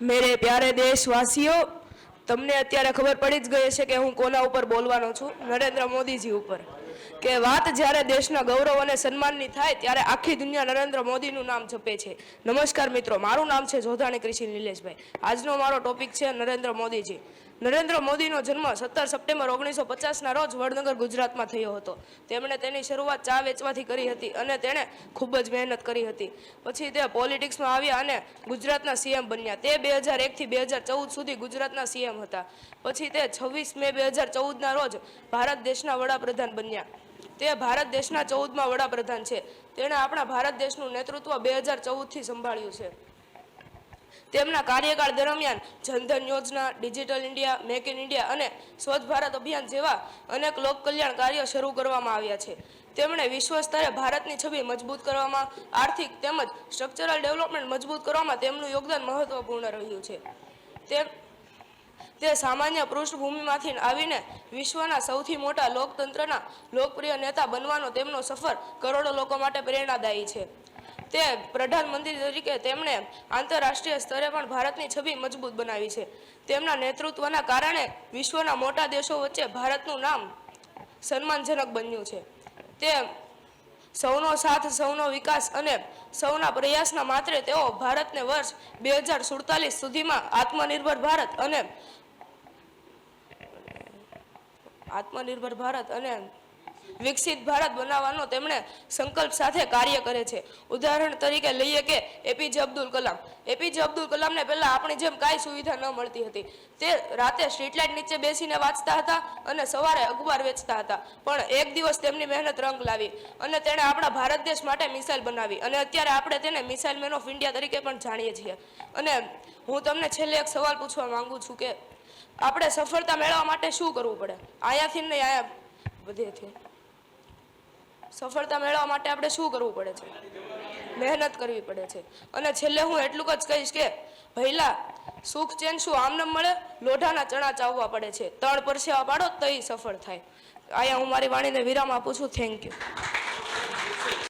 मेरे प्यारे देशवासियों, તમને અત્યારે ખબર પડી જ ગઈ છે કે હું કોના ઉપર બોલવાનો છું. નરેન્દ્ર મોદીજી ઉપર. કે વાત જ્યારે દેશના ગૌરવ અને સન્માનની થાય ત્યારે આખી દુનિયા નરેન્દ્ર મોદીનું નામ જપે છે. નમસ્કાર મિત્રો, મારું નામ છે જોધાણી કૃષિ નિલેશભાઈ. આજનો મારો ટોપિક છે નરેન્દ્ર મોદીજી. નરેન્દ્ર મોદીનો જન્મ 17 સપ્ટેમ્બર 1950ના રોજ વડનગર ગુજરાતમાં થયો હતો. તેમણે તેની શરૂઆત ચા વેચવાથી કરી હતી અને તેણે ખૂબ જ મહેનત કરી હતી. પછી તે પોલિટિક્સમાં આવ્યા અને ગુજરાતના સીએમ બન્યા. તે 2001થી 2014 સુધી ગુજરાતના સીએમ હતા. પછી તે 26 મે 2014ના રોજ ભારત દેશના વડાપ્રધાન બન્યા. તે ભારત દેશના 14મા વડાપ્રધાન છે. તેણે આપણા ભારત દેશનું નેતૃત્વ 2014થી સંભાળ્યું છે. તેમના કાર્યકાળ દરમિયાન જનધન યોજના, digital India, make in India અને સ્વચ્છ ભારત અભિયાન જેવા અનેક લોકકલ્યાણ કાર્યો શરૂ કરવામાં આવ્યા છે. તેમણે વિશ્વ સ્તરે ભારતની છબી મજબૂત કરવામાં, આર્થિક તેમજ સ્ટ્રક્ચરલ ડેવલપમેન્ટ મજબૂત કરવામાં તેમનું યોગદાન મહત્વપૂર્ણ રહ્યું છે. તે સામાન્ય પૃષ્ઠભૂમિમાંથી આવીને વિશ્વના સૌથી મોટા લોકતંત્રના લોકપ્રિય નેતા બનવાનો તેમનો સફર કરોડો લોકો માટે પ્રેરણાદાયી છે. તે પ્રધાનમંત્રી તરીકે તેમણે આંતરરાષ્ટ્રીય સ્તરે પણ ભારતની છબી મજબૂત બનાવી છે. તેમના નેતૃત્વના કારણે વિશ્વના મોટા દેશો વચ્ચે ભારતનું નામ સન્માનજનક બન્યું છે. તે સૌનો સાથ, સૌનો વિકાસ અને સૌના પ્રયાસના માત્રે તેઓ ભારતને વર્ષ 2047 સુધીમાં આત્મનિર્ભર ભારત અને વિકસિત ભારત બનાવવાનો તેમણે સંકલ્પ સાથે કાર્ય કરે છે. ઉદાહરણ તરીકે લઈએ કે એપીજે અબ્દુલ કલામ. એપીજે અબ્દુલ કલામને પહેલાં આપણી જેમ કાંઈ સુવિધા ન મળતી હતી. તે રાતે સ્ટ્રીટ લાઇટ નીચે બેસીને વાંચતા હતા અને સવારે અખબાર વેચતા હતા. પણ એક દિવસ તેમની મહેનત રંગ લાવી અને તેણે આપણા ભારત દેશ માટે મિસાઇલ બનાવી અને અત્યારે આપણે તેને મિસાઇલ મેન ઓફ ઇન્ડિયા તરીકે પણ જાણીએ છીએ. અને હું તમને છેલ્લે એક સવાલ પૂછવા માંગુ છું કે આપણે સફળતા મેળવવા માટે શું કરવું પડે? અહીંયાથી નહીં, અહીંયા બધેથી સફળતા મેળવવા માટે આપણે શું કરવું પડે છે? મહેનત કરવી પડે છે. અને છેલ્લે હું એટલું જ કહીશ કે ભઈલા સુખ ચેન શું આમનેમ મળે? લોઢાના ચણા ચાવવા પડે છે. તળ પરસેવા પાડો તો સફળ થાય. અહીંયા હું મારી વાણીને વિરામ આપું છું. Thank you.